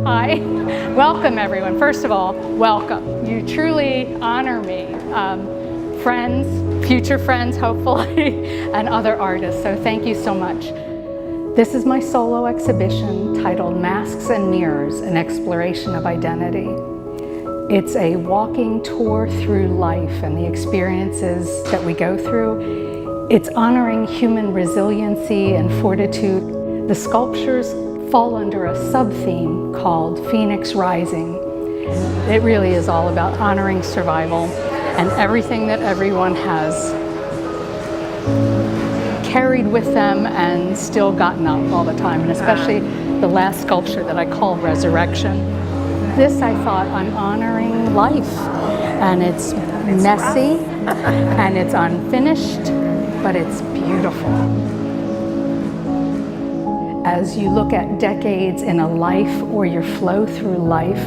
Hi. Welcome, everyone. First of all, welcome. You truly honor me. Friends, future friends, hopefully, and other artists. So thank you so much. This is my solo exhibition titled Masks and Mirrors, an Exploration of Identity. It's a walking tour through life and the experiences that we go through. It's honoring human resiliency and fortitude. The sculptures fall under a sub-theme called Phoenix Rising. It really is all about honoring survival and everything that everyone has carried with them and still gotten up all the time, and especially the last sculpture that I call Resurrection. This, I thought, I'm honoring life, and it's messy and it's unfinished, but it's beautiful. As you look at decades in a life or your flow through life,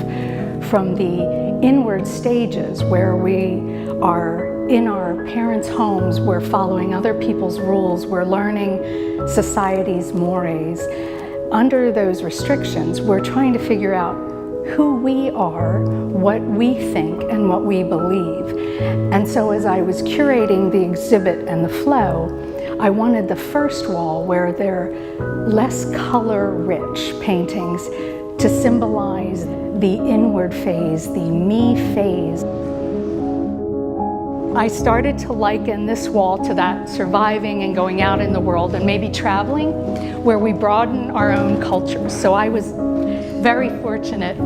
from the inward stages where we are in our parents' homes, we're following other people's rules, we're learning society's mores. Under those restrictions, we're trying to figure out who we are, what we think, and what we believe. And so as I was curating the exhibit and the flow, I wanted the first wall, where they're less color-rich paintings, to symbolize the inward phase, the me phase. I started to liken this wall to that surviving and going out in the world and maybe traveling, where we broaden our own cultures. So I was very fortunate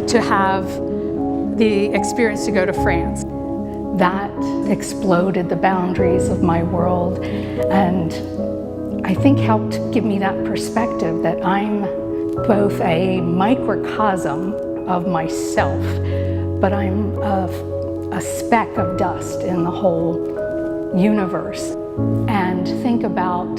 to have the experience to go to France. That exploded the boundaries of my world, and I think helped give me that perspective that I'm both a microcosm of myself, but I'm a speck of dust in the whole universe. And think about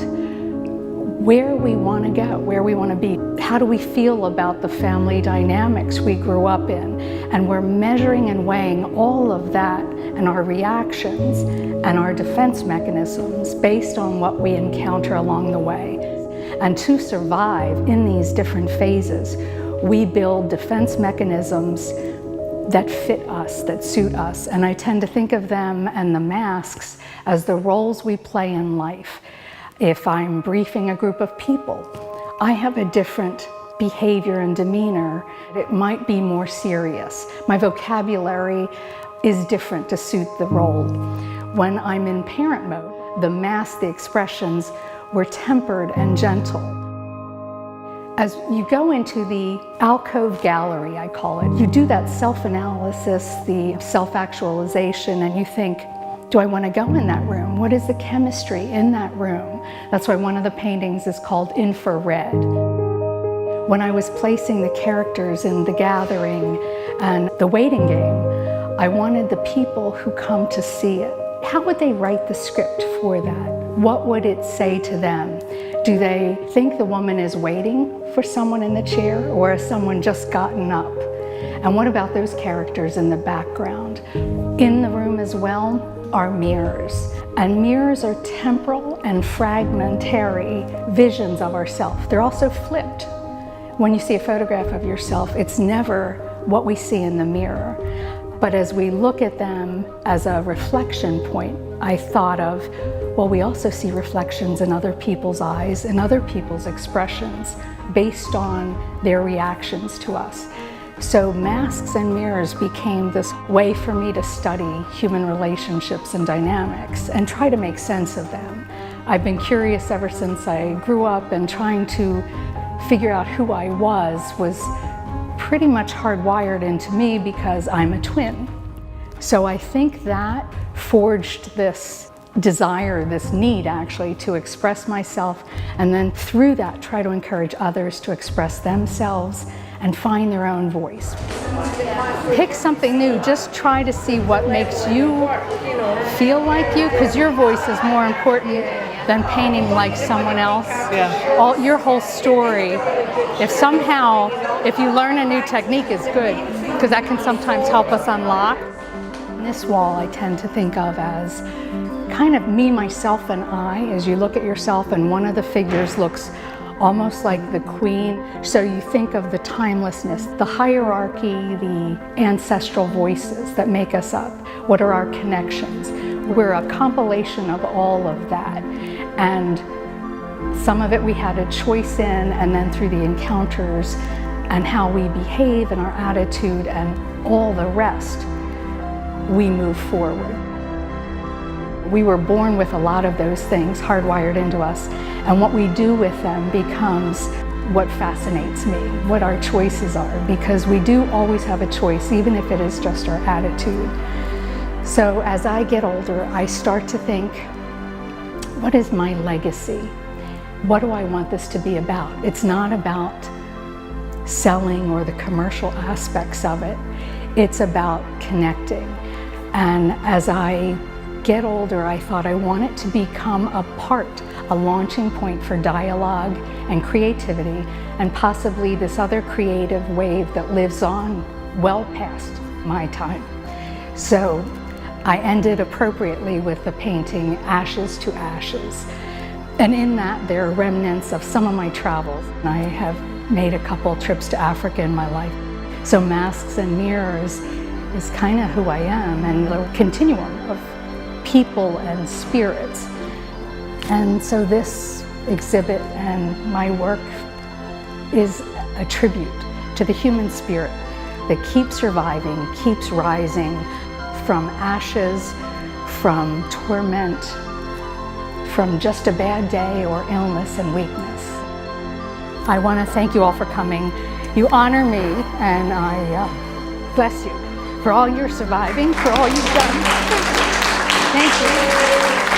where we want to go, where we want to be. How do we feel about the family dynamics we grew up in? And we're measuring and weighing all of that and our reactions and our defense mechanisms based on what we encounter along the way. And to survive in these different phases, we build defense mechanisms that fit us, that suit us. And I tend to think of them and the masks as the roles we play in life. If I'm briefing a group of people, I have a different behavior and demeanor. It might be more serious. My vocabulary is different to suit the role. When I'm in parent mode, the masks, the expressions, were tempered and gentle. As you go into the alcove gallery, I call it, you do that self-analysis, the self-actualization, and you think, do I want to go in that room? What is the chemistry in that room? That's why one of the paintings is called Infrared. When I was placing the characters in the gathering and the waiting game, I wanted the people who come to see it, how would they write the script for that? What would it say to them? Do they think the woman is waiting for someone in the chair, or has someone just gotten up? And what about those characters in the background? In the room as well are mirrors. And mirrors are temporal and fragmentary visions of ourselves. They're also flipped. When you see a photograph of yourself, it's never what we see in the mirror. But as we look at them as a reflection point, I thought of, well, we also see reflections in other people's eyes and other people's expressions based on their reactions to us. So masks and mirrors became this way for me to study human relationships and dynamics and try to make sense of them. I've been curious ever since I grew up, and trying to figure out who I was pretty much hardwired into me because I'm a twin. So I think that forged this desire, this need actually, to express myself, and then through that try to encourage others to express themselves and find their own voice. Pick something new. Just try to see what makes you feel like you, because your voice is more important than painting like someone else. Yeah. Your whole story. If you learn a new technique, is good, because that can sometimes help us unlock. This wall I tend to think of as kind of me, myself, and I, as you look at yourself and one of the figures looks almost like the queen. So you think of the timelessness, the hierarchy, the ancestral voices that make us up. What are our connections? We're a compilation of all of that. And some of it we had a choice in, and then through the encounters and how we behave and our attitude and all the rest, we move forward. We were born with a lot of those things hardwired into us, and what we do with them becomes what fascinates me, what our choices are, because we do always have a choice, even if it is just our attitude. So as I get older, I start to think, what is my legacy? What do I want this to be about? It's not about selling or the commercial aspects of it. It's about connecting. And as I get older, I thought I want it to become a launching point for dialogue and creativity, and possibly this other creative wave that lives on well past my time. So I ended appropriately with the painting Ashes to Ashes. And in that, there are remnants of some of my travels. I have made a couple trips to Africa in my life. So Masks and Mirrors is kind of who I am, and the continuum of people and spirits. And so this exhibit and my work is a tribute to the human spirit that keeps surviving, keeps rising from ashes, from torment, from just a bad day or illness and weakness. I want to thank you all for coming. You honor me, and I bless you for all your surviving, for all you've done. Thank you.